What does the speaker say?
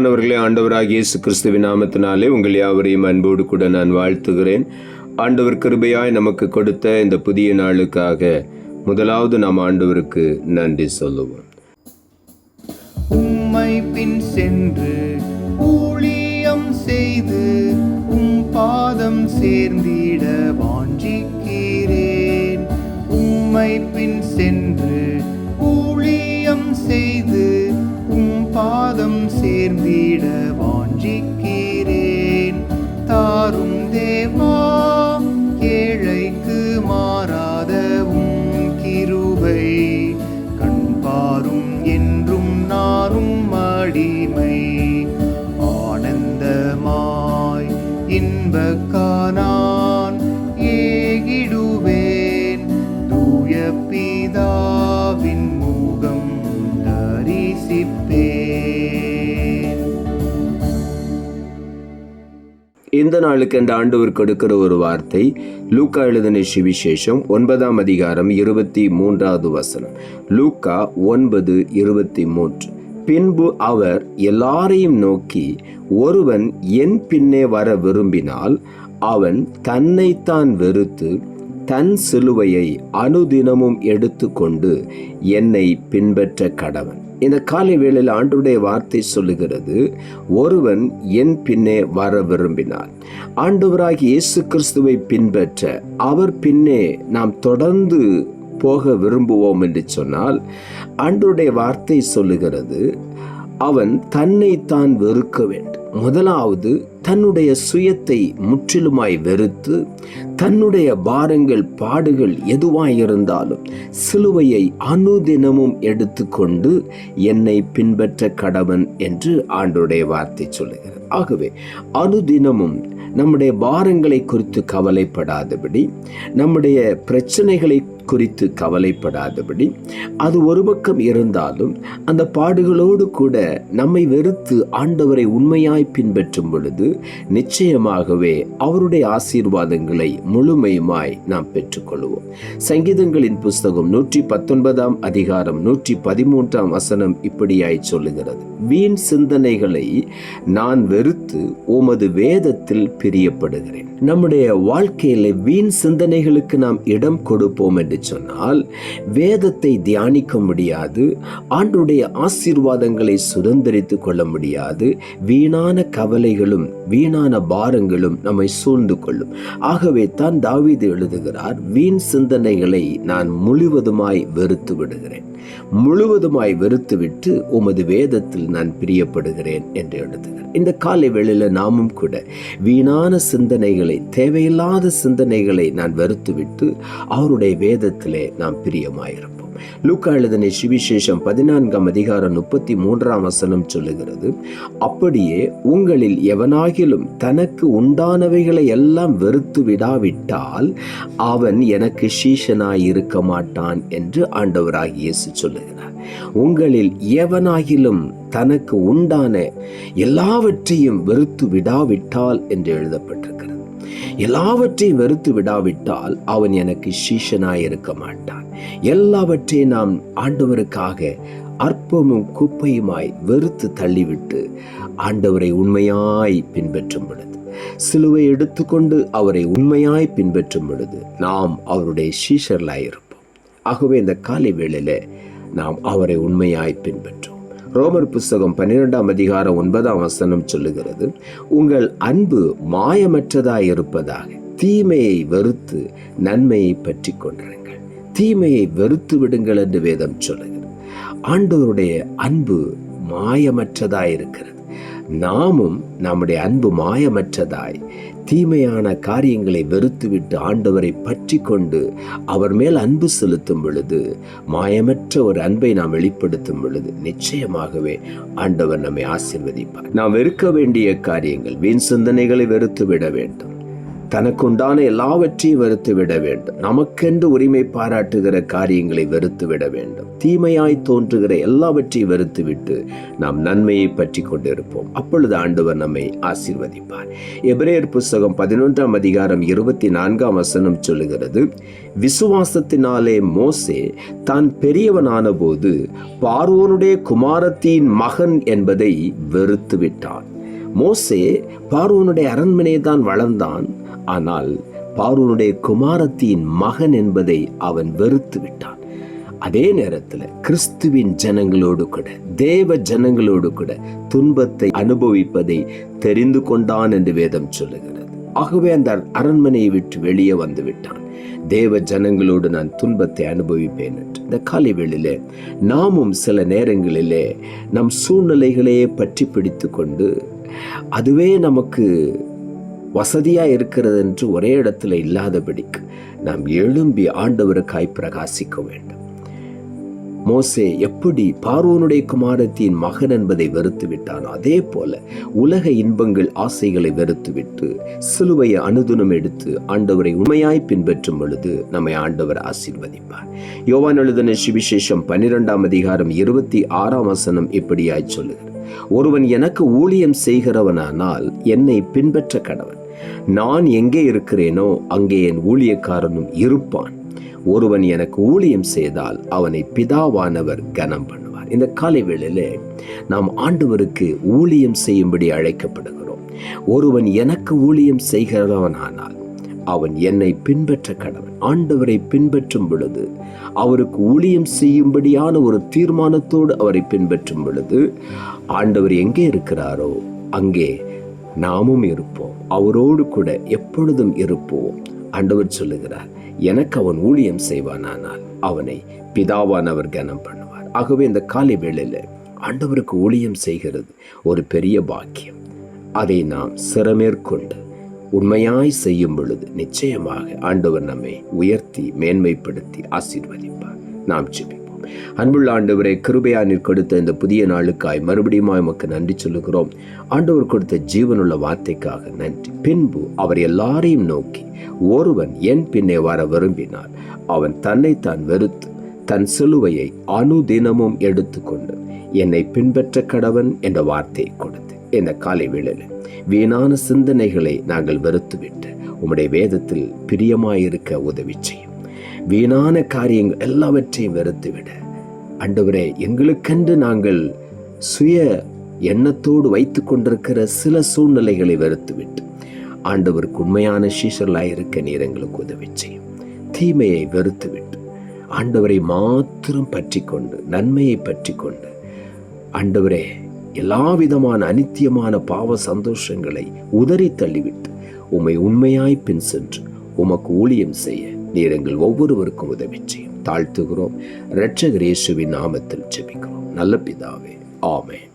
பிரியமானவர்களே, ஆண்டவராகிய இயேசு கிறிஸ்துவின் நாமத்தினாலே உங்கள் யாவரையும் அன்போடு கூட நான் வாழ்த்துகிறேன். ஆண்டவர் கிருபையாய் நமக்கு கொடுத்த இந்த புதிய நாளுக்காக முதலாவது நாம் ஆண்டவருக்கு நன்றி சொல்லுவோம். உம்மை பின் சென்று ஊழியம் செய்து உம் பாதம் சேர்ந்திட வாஞ்சிக்கிறேன். உம்மை பின் சென்று ஊழியம் செய்து உம் பாதம் சேர்ந்திட வாஞ்சிக்கிறேன். தாரும் தேவா ஏழைக்கு மாறாத உம் கிருபை, கண்பாரும் என்றும் நானும் அடிமை. ஆனந்தமாய் இன்பக்கானான் ஏகிடுவேன், தூய பிதாவின் முகம் தரிசிப்பேன். இந்த நாளுக்கு அந்த ஆண்டவர் கொடுக்கிற ஒரு வார்த்தை லூக்கா எழுதின சுவிசேஷம் 9ஆம் அதிகாரம் 23வது வசனம். லூக்கா 9:23. பின்பு அவர் எல்லாரையும் நோக்கி, ஒருவன் என் பின்னே வர விரும்பினால் அவன் தன்னைத்தான் வெறுத்து தன் சிலுவையை அனுதினமும் எடுத்துக்கொண்டு என்னை பின்பற்ற கடவன். இந்த காலை வேளையில் ஆண்டவருடைய வார்த்தை சொல்லுகிறது, ஒருவன் என் பின்னே வர விரும்பினார். ஆண்டவராகிய இயேசு கிறிஸ்துவை பின்பற்ற, அவர் பின்னே நாம் தொடர்ந்து போக விரும்புவோம் என்று சொன்னால், ஆண்டவருடைய வார்த்தை சொல்லுகிறது, அவன் தன்னைத்தான் வெறுக்க வேண்டும். முதலாவது தன்னுடைய சுயத்தை முற்றிலுமாய் வெறுத்து, தன்னுடைய பாரங்கள் பாடுகள் எதுவாயிருந்தாலும் சிலுவையை அனுதினமும் எடுத்துக்கொண்டு என்னை பின்பற்ற கடவன் என்று ஆண்டவருடைய வார்த்தை சொல்லுகிறது. ஆகவே அனுதினமும் நம்முடைய பாரங்களை குறித்து கவலைப்படாதபடி, நம்முடைய பிரச்சனைகளை குறித்து கவலைப்படாதபடி, அது ஒரு பக்கம் இருந்தாலும் அந்த பாடுகளோடு கூட நம்மை வெறுத்து ஆண்டவரை உண்மையாய் பின்பற்றும் பொழுது நிச்சயமாகவே அவருடைய ஆசீர்வாதங்களை முழுமையுமாய் நாம் பெற்றுக்கொள்வோம். சங்கீதங்களின் புஸ்தகம் 119ஆம் அதிகாரம் 113ஆம் வசனம் இப்படியாய் சொல்லுகிறது, வீண் சிந்தனைகளை நான் வெறுத்து உமது வேதத்தில் பிரியப்படுகிறேன். நம்முடைய வாழ்க்கையில வீண் சிந்தனைகளுக்கு நாம் இடம் கொடுப்போம் என்று சொன்னால் வேதத்தை தியானிக்க முடியாது, ஆண்டவருடைய ஆசீர்வாதங்களை சுதந்திரித்துக் கொள்ள முடியாது. வீணான கவலைகளும் வீணான பாரங்களும் நம்மை சூழ்ந்து கொள்ளும். ஆகவே தான் தாவீது எழுதுகிறார், வீண் சிந்தனைகளை நான் முழுவதுமாய் வெறுத்து விடுகிறேன், முழுவதுமாய் வெறுத்துவிட்டு உமது வேதத்தில் நான் பிரியப்படுகிறேன் என்று எழுதுகிறார். இந்த காலை வேளையில நாமும் கூட வீணான சிந்தனைகளை, தேவையில்லாத சிந்தனைகளை நான் வெறுத்துவிட்டு அவருடைய வேதத்திலே நாம் பிரியமாயிருப்போம். லூக்கா எழுதின சுவிசேஷம் 14ஆம் அதிகாரம் 33ஆம் வசனம் சொல்லுகிறது, அப்படியே உங்களில் எவனாகிலும் தனக்கு உண்டானவைகளை எல்லாம் வெறுத்து விடாவிட்டால் அவன் எனக்கு சீஷனாய் இருக்க மாட்டான் என்று ஆண்டவராகிய இயேசு சொல்லுகிறார். உங்களில் எவனாகிலும் தனக்கு உண்டான எல்லாவற்றையும் வெறுத்து விடாவிட்டால் என்று எழுதப்பட்டிருக்கிறது. எல்லாவற்றையும் வெறுத்து விடாவிட்டால் அவன் எனக்கு சீஷனாய் இருக்க மாட்டான். எல்லாவற்றையும் நாம் ஆண்டவருக்காக அற்பமும் குப்பையுமாய் வெறுத்து தள்ளிவிட்டு ஆண்டவரை உண்மையாய் பின்பற்றும் பொழுது, சிலுவை எடுத்துக்கொண்டு அவரை உண்மையாய் பின்பற்றும் பொழுது நாம் அவருடைய சீஷர்களாய் இருப்போம். ஆகவே இந்த காலை வேளையில நாம் அவரை உண்மையாய் பின்பற்றுவோம். ரோமர் புஸ்தகம் 12ஆம் அதிகாரம் 9ஆம் வசனம் சொல்லுகிறது, உங்கள் அன்பு மாயமற்றதாய் இருப்பதாக தீமையை வெறுத்து நன்மையை பற்றி கொண்டிருங்கள். தீமையை வெறுத்து விடுங்கள் என்று வேதம் சொல்லுகிறது. ஆண்டவருடைய அன்பு மாயமற்றதாய் இருக்கிறது. நாமும் நம்முடைய அன்பு மாயமற்றதாய் தீமையான காரியங்களை வெறுத்துவிட்டு ஆண்டவரை பற்றி கொண்டு அவர் மேல் அன்பு செலுத்தும் பொழுது, மாயமற்ற ஒரு அன்பை நாம் வெளிப்படுத்தும் பொழுது நிச்சயமாகவே ஆண்டவர் நம்மை ஆசீர்வதிப்பார். நாம் வெறுக்க வேண்டிய காரியங்கள், வீண் சிந்தனைகளை வெறுத்து விட வேண்டும். தனக்குண்டான எல்லாவற்றையும் வெறுத்து விட வேண்டும். நமக்கென்று உரிமை பாராட்டுகிற காரியங்களை வெறுத்து விட வேண்டும். தீமையாய் தோன்றுகிற எல்லாவற்றையும் வெறுத்து விட்டு நாம் நன்மையை பற்றி கொண்டிருப்போம். அப்பொழுது ஆண்டவர் நம்மை ஆசீர்வதிப்பார். எபிரேயர் புஸ்தகம் 11ஆம் அதிகாரம் 24ஆம் வசனம் சொல்லுகிறது, விசுவாசத்தினாலே மோசே தான் பெரியவனான போது பார்வோனுடைய குமாரத்தின் மகன் என்பதை வெறுத்து விட்டான். மோசே பார்வோனுடைய அரண்மனை தான் வளர்ந்தான். ஆனால் பார்வோனுடைய குமாரத்தின் மகன் என்பதை அவன் வெறுத்து விட்டான். அதே நேரத்தில் கிறிஸ்துவின் ஜனங்களோடு கூட, தேவ ஜனங்களோடு கூட துன்பத்தை அனுபவிப்பதை தெரிந்து கொண்டான் என்று வேதம் சொல்லுகிறது. ஆகவே அந்த அரண்மனையை விட்டு வெளியே வந்து விட்டான். தேவ ஜனங்களோடு நான் துன்பத்தை அனுபவிப்பேன் என்று. இந்த காலை வேளையிலே நாமும் சில நேரங்களிலே நம் சூழ்நிலைகளையே பற்றி பிடித்து கொண்டு அதுவே நமக்கு வசதியா இருக்கிறது என்று ஒரே இடத்துல இல்லாதபடிக்கு நாம் எழும்பி ஆண்டவருக்காய் பிரகாசிக்க வேண்டும். மோசே எப்படி பார்வோனுடைய குமாரத்தின் மகன் என்பதை வெறுத்து விட்டானோ, அதே போல உலக இன்பங்கள் ஆசைகளை வெறுத்துவிட்டு சிலுவையை அனுதினம் எடுத்து ஆண்டவரை உண்மையாய் பின்பற்றும் பொழுது நம்மை ஆண்டவர் ஆசீர்வதிப்பார். யோவான் எழுதின சுவிசேஷம் 12ஆம் அதிகாரம் 26ஆம் வசனம் இப்படியாய் சொல்லுகிறது, ஒருவன் எனக்கு ஊழியம் செய்கிறவனானால் என்னை பின்பற்ற கடவன். நான் எங்கே இருக்கிறேனோ அங்கே என் ஊழியக்காரனும் இருப்பான். ஒருவன் எனக்கு ஊழியம் செய்தால் அவனை பிதாவானவர் கனம் பண்ணுவார். இந்த காலை வேளையிலே நாம் ஆண்டவருக்கு ஊழியம் செய்யும்படி அழைக்கப்படுகிறோம். ஒருவன் எனக்கு ஊழியம் செய்கிறவனானால் அவன் என்னை பின்பற்ற கடவன். ஆண்டவரை பின்பற்றும் பொழுது, அவருக்கு ஊழியம் செய்யும்படியான ஒரு தீர்மானத்தோடு அவரை பின்பற்றும் பொழுது, ஆண்டவர் எங்கே இருக்கிறாரோ அங்கே நாமும் இருப்போம். அவரோடு கூட எப்பொழுதும் இருப்போம். ஆண்டவர் சொல்லுகிறார், எனக்கு அவன் ஊழியம் செய்வானானால் அவனை பிதாவானவர் கனம் பண்ணுவார். ஆகவே இந்த காலை வேளையில ஆண்டவருக்கு ஊழியம் செய்கிறது ஒரு பெரிய பாக்கியம். அதை நாம் சிரமேற்கொண்டு உண்மையாய் செய்யும் பொழுது நிச்சயமாக ஆண்டவர் நம்மை உயர்த்தி மேன்மைப்படுத்தி ஆசீர்வதிப்பார். நாம் ஜெபிப்போம். அன்புள்ள ஆண்டவரே, கிருபையா நீர் கொடுத்த இந்த புதிய நாளுக்காய் மறுபடியும் உமக்கு நன்றி சொல்லுகிறோம். ஆண்டவர் கொடுத்த ஜீவனுள்ள வார்த்தைக்காக நன்றி. பின்பு அவர் எல்லாரையும் நோக்கி, ஒருவன் என் பின்னே வர விரும்பினால் அவன் தன்னைத்தான் வெறுத்து தன் சிலுவையை அனுதினமும் எடுத்துக்கொண்டு என்னை பின்பற்ற கடவன் என்ற வார்த்தையை கொடுத்து இந்த காலை வேளையில் வீணான சிந்தனைகளை நாங்கள் வெறுத்துவிட்டு உம்முடைய வேதத்தில் பிரியமாயிருக்க உதவி செய்யும். வீணான காரியங்கள் எல்லாவற்றையும் வெறுத்துவிட ஆண்டவரே, எங்களுக்கென்று நாங்கள் சுய எண்ணத்தோடு வைத்து கொண்டிருக்கிற சில சூழ்நிலைகளை வெறுத்துவிட்டு ஆண்டவருக்கு உண்மையான சீஷர்களாய் இருக்க நீர் எங்களுக்கு உதவி செய்யும். தீமையை வெறுத்துவிட்டு ஆண்டவரை மாத்திரம் பற்றி கொண்டு, நன்மையை பற்றி கொண்டு ஆண்டவரே எல்லா விதமான அனித்தியமான பாவ சந்தோஷங்களை உதறி தள்ளிவிட்டு உம்மை உண்மையாய் பின் சென்று உமக்கு ஊழியம் செய்ய நீர் எங்கள் ஒவ்வொருவருக்கும் உதவி செய்யும். தாழ்த்துகிறோம். இரட்சகர் இயேசுவின் நாமத்தில் ஜெபிக்கிறோம் நல்ல பிதாவே, ஆமென்.